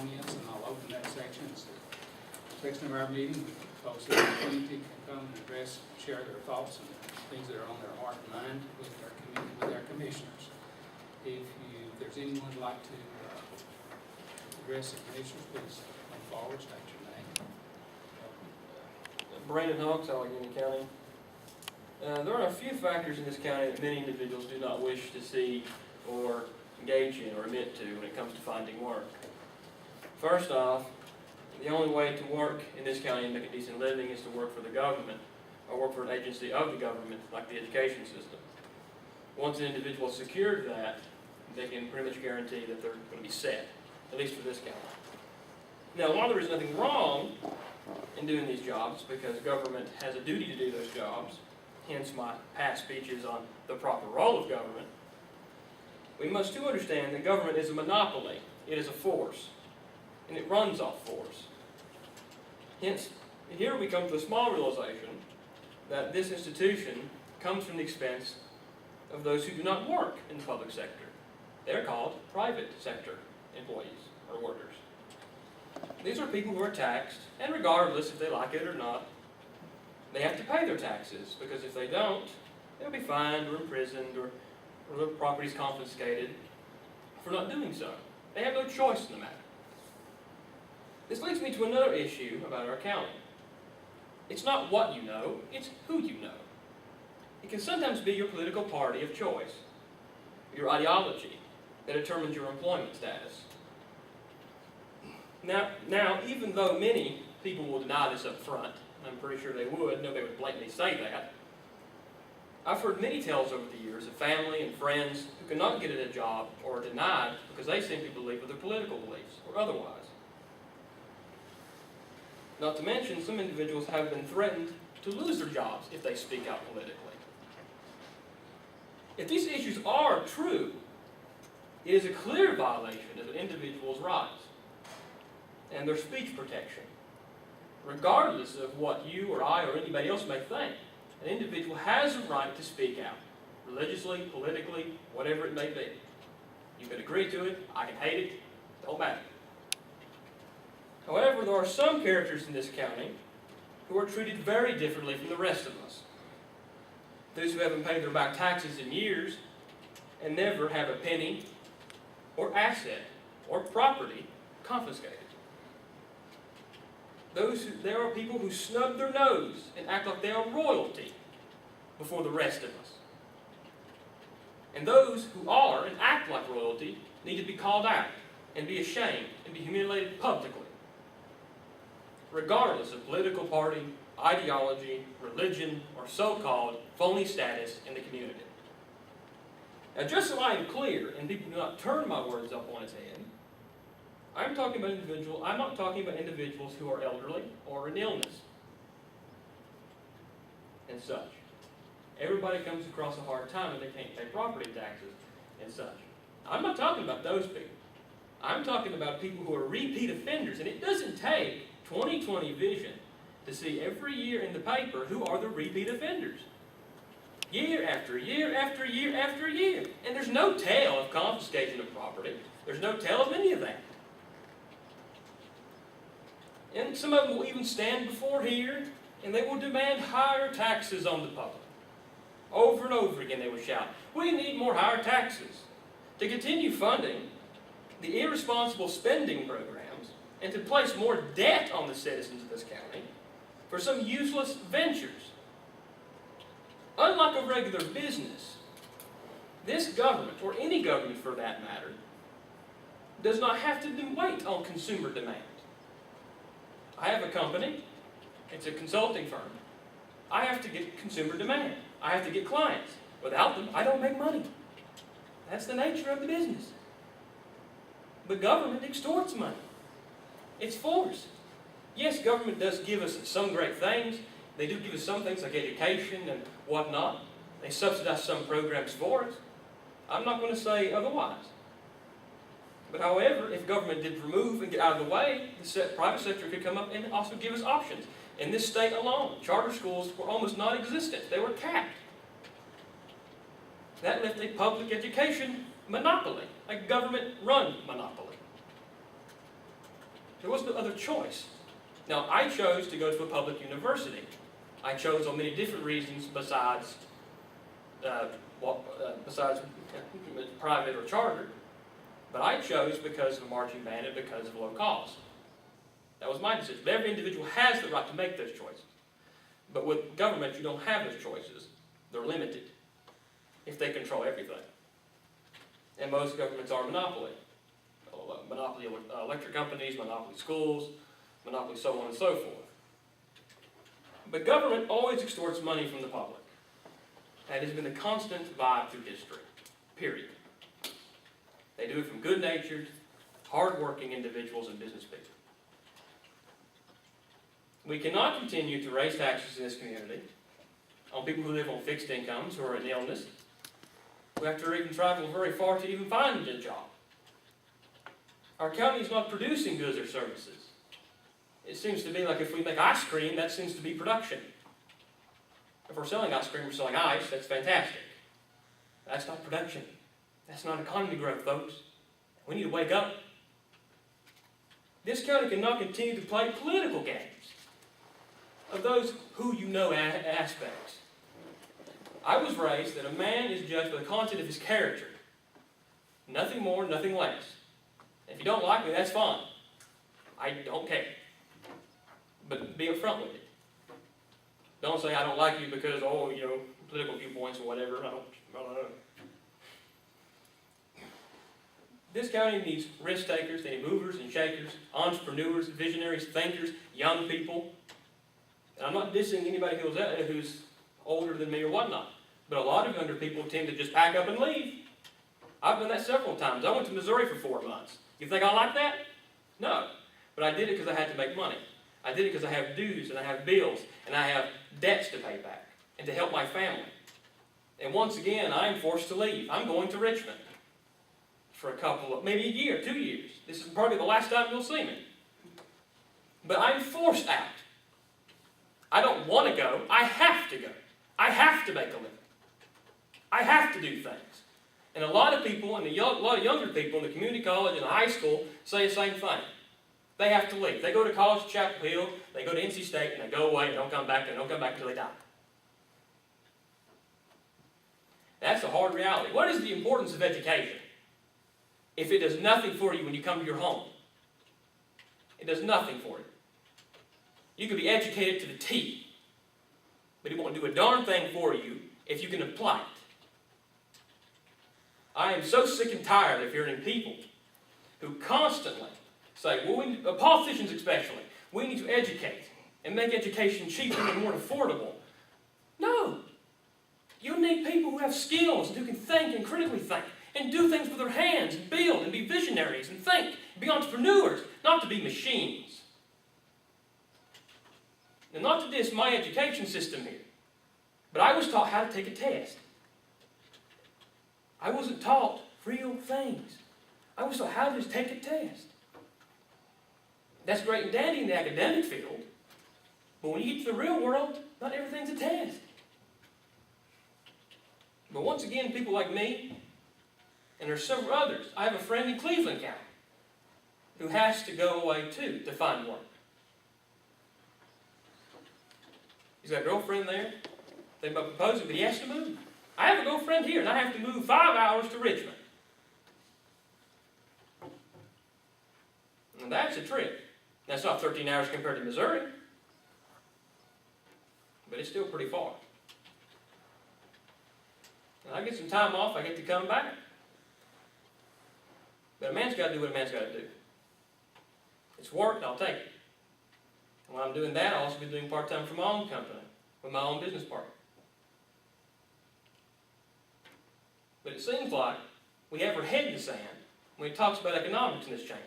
comments, and I'll open that section. It's the section of our meeting. Folks in the community can come and address, share their thoughts and things that are on their heart and mind with our community, with our commissioners. If there's anyone who'd like to address the commissioners, please come forward, state your name. Brandon Hawks, Alleghany County. There are a few factors in this county that many individuals do not wish to see or engage in or admit to when it comes to finding work. First off, the only way to work in this county and make a decent living is to work for the government or work for an agency of the government, like the education system. Once an individual has secured that, they can pretty much guarantee that they're going to be set, at least for this county. Now, while there is nothing wrong in doing these jobs, because government has a duty to do those jobs, hence my past speeches on the proper role of government, we must too understand that government is a monopoly. It is a force, and it runs off force. Hence, here we come to a small realization that this institution comes from the expense of those who do not work in the public sector. They're called private sector employees or workers. These are people who are taxed, and regardless if they like it or not, they have to pay their taxes, because if they don't, they'll be fined or imprisoned or their properties confiscated for not doing so. They have no choice in the matter. This leads me to another issue about our county. It's not what you know, it's who you know. It can sometimes be your political party of choice, your ideology, that determines your employment status. Now, even though many people will deny this up front, I'm pretty sure they would, nobody would blatantly say that, I've heard many tales over the years of family and friends who cannot get a job or are denied because they simply believe with their political beliefs or otherwise. Not to mention, some individuals have been threatened to lose their jobs if they speak out politically. If these issues are true, it is a clear violation of an individual's rights and their speech protection. Regardless of what you or I or anybody else may think, an individual has a right to speak out, religiously, politically, whatever it may be. You can agree to it, I can hate it, don't matter. However, there are some characters in this county who are treated very differently from the rest of us. Those who haven't paid their back taxes in years and never have a penny or asset or property confiscated. There are people who snub their nose and act like they are royalty before the rest of us. And those who are and act like royalty need to be called out and be ashamed and be humiliated publicly, regardless of political party, ideology, religion, or so-called phony status in the community. Now, just so I am clear and people do not turn my words up on its head, I'm not talking about individuals who are elderly or in illness and such. Everybody comes across a hard time when they can't pay property taxes and such. I'm not talking about those people. I'm talking about people who are repeat offenders, and it doesn't take 20/20 vision to see every year in the paper who are the repeat offenders. Year after year after year after year. And there's no tale of confiscation of property. There's no tale of any of that. And some of them will even stand before here and they will demand higher taxes on the public. Over and over again they will shout, we need more higher taxes to continue funding the irresponsible spending programs and to place more debt on the citizens of this county for some useless ventures. Unlike a regular business, this government, or any government for that matter, does not have to wait on consumer demand. I have a company, it's a consulting firm. I have to get consumer demand. I have to get clients. Without them, I don't make money. That's the nature of the business. But government extorts money. It's force. Yes, government does give us some great things. They do give us some things like education and whatnot. They subsidize some programs for us. I'm not going to say otherwise. But however, if government did remove and get out of the way, the private sector could come up and also give us options. In this state alone, charter schools were almost non-existent. They were capped. That left a public education monopoly, a government-run monopoly. There was no other choice. Now, I chose to go to a public university. I chose on many different reasons besides private or chartered. But I chose because of a marching band and because of low cost. That was my decision. But every individual has the right to make those choices. But with government, you don't have those choices. They're limited if they control everything. And most governments are monopoly. Monopoly electric companies, monopoly schools, monopoly so on and so forth. But government always extorts money from the public. That has been a constant vibe through history, period. They do it from good-natured, hard-working individuals and business people. We cannot continue to raise taxes in this community on people who live on fixed incomes or in illness, who have to even travel very far to even find a job. Our county is not producing goods or services. It seems to be like if we make ice cream, that seems to be production. If we're selling ice cream, we're selling ice, that's fantastic. That's not production. That's not economy growth, folks. We need to wake up. This county cannot continue to play political games of those who you know aspects. I was raised that a man is judged by the content of his character. Nothing more, nothing less. If you don't like me, that's fine. I don't care. But be upfront with it. Don't say I don't like you because, political viewpoints or whatever. I don't know. This county needs risk takers, they need movers and shakers, entrepreneurs, visionaries, thinkers, young people. And I'm not dissing anybody who's older than me or whatnot. But a lot of younger people tend to just pack up and leave. I've done that several times. I went to Missouri for 4 months. You think I like that? No. But I did it because I had to make money. I did it because I have dues and I have bills and I have debts to pay back and to help my family. And once again, I am forced to leave. I'm going to Richmond for maybe a year, 2 years. This is probably the last time you'll see me. But I'm forced out. I don't want to go. I have to go. I have to make a living. I have to do things. And a lot of people, and a lot of younger people in the community college and the high school say the same thing. They have to leave. They go to college at Chapel Hill, they go to NC State, and they go away and don't come back, and don't come back until they die. That's a hard reality. What is the importance of education if it does nothing for you when you come to your home? It does nothing for you. You can be educated to the T, but it won't do a darn thing for you if you can apply it. I am so sick and tired of hearing people who constantly say, politicians especially, we need to educate and make education cheaper and more affordable. No. You need people who have skills and who can think and critically think and do things with their hands and build and be visionaries and think and be entrepreneurs, not to be machines. Now, not to diss my education system here, but I was taught how to take a test. I wasn't taught real things. I was taught how to just take a test. That's great and dandy in the academic field, but when you get to the real world, not everything's a test. But once again, people like me, and there's several others. I have a friend in Cleveland County who has to go away too to find work. He's got a girlfriend there, thinking about proposing, but he has to move. I have a girlfriend here, and I have to move 5 hours to Richmond. And that's a trip. That's not 13 hours compared to Missouri, but it's still pretty far. And I get some time off, I get to come back. But a man's got to do what a man's got to do. It's work, and I'll take it. And when I'm doing that, I'll also be doing part-time for my own company, with my own business partner. But it seems like we have our head in the sand when he talks about economics in this chamber.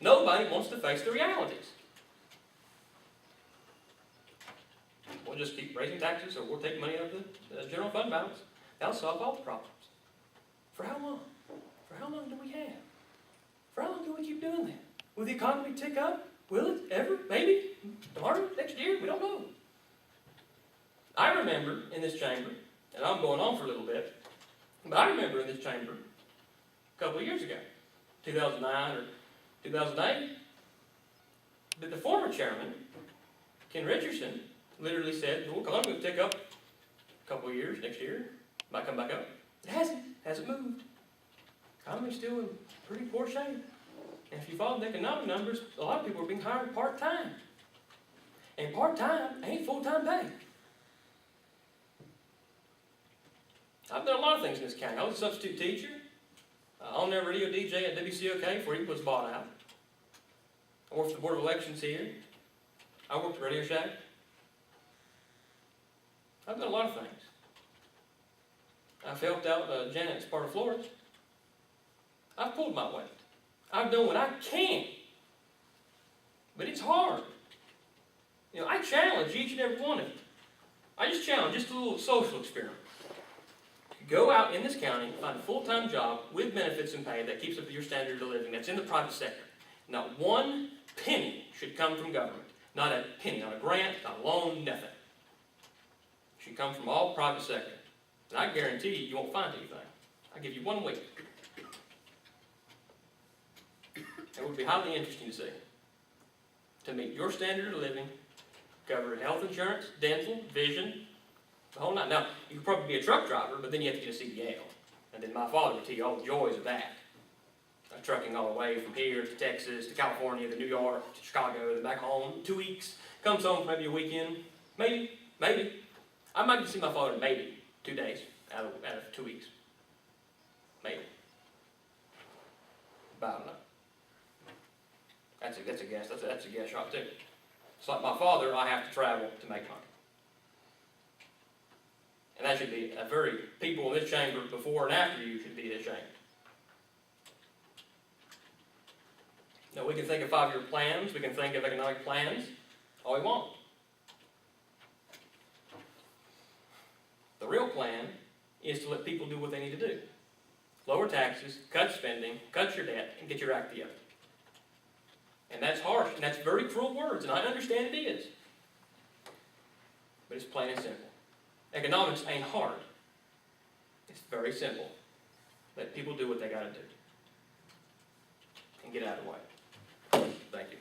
Nobody wants to face the realities. We'll just keep raising taxes, or we'll take money out of the general fund balance. That'll solve all the problems. For how long? For how long do we have? For how long do we keep doing that? Will the economy tick up? Will it ever? Maybe? Tomorrow? Next year? We don't know. I remember in this chamber, and I'm going on for a little bit, but I remember in this chamber a couple of years ago, 2009 or 2008, but the former chairman, Ken Richardson, literally said, well, economy will tick up a couple of years, next year, might come back up. It hasn't moved. Economy's still in pretty poor shape. And if you follow the economic numbers, a lot of people are being hired part-time. And part-time ain't full-time pay. I've done a lot of things in this county. I was a substitute teacher, on-air radio DJ at WCOK before he was bought out. I worked for the Board of Elections here. I worked at Radio Shack. I've done a lot of things. I've helped out Janet's part of Florida. I've pulled my weight. I've done what I can. But it's hard. You know, I challenge each and every one of you. I just challenge, just a little social experiment. Go out in this county, find a full-time job with benefits and pay that keeps up your standard of living, that's in the private sector. Not one penny should come from government. Not a penny, not a grant, not a loan, nothing. It should come from all private sector. And I guarantee you won't find anything. I'll give you 1 week. It would be highly interesting to see. To meet your standard of living, cover health insurance, dental, vision, the whole night. Now, you could probably be a truck driver, but then you have to get a CDL. And then my father would tell you all the joys of that. Trucking all the way from here to Texas, to California, to New York, to Chicago, then back home, 2 weeks. Comes home for maybe a weekend. Maybe. I might get to see my father maybe 2 days out of 2 weeks. Maybe. But I don't know. That's a guess. That's a guess shot too. It's like my father, I have to travel to make money. And that should be people in this chamber before and after you should be ashamed. Now, we can think of 5-year plans, we can think of economic plans, all we want. The real plan is to let people do what they need to do. Lower taxes, cut spending, cut your debt, and get your act together. And that's harsh, and that's very cruel words, and I understand it is. But it's plain and simple. Economics ain't hard. It's very simple. Let people do what they gotta do. And get out of the way. Thank you.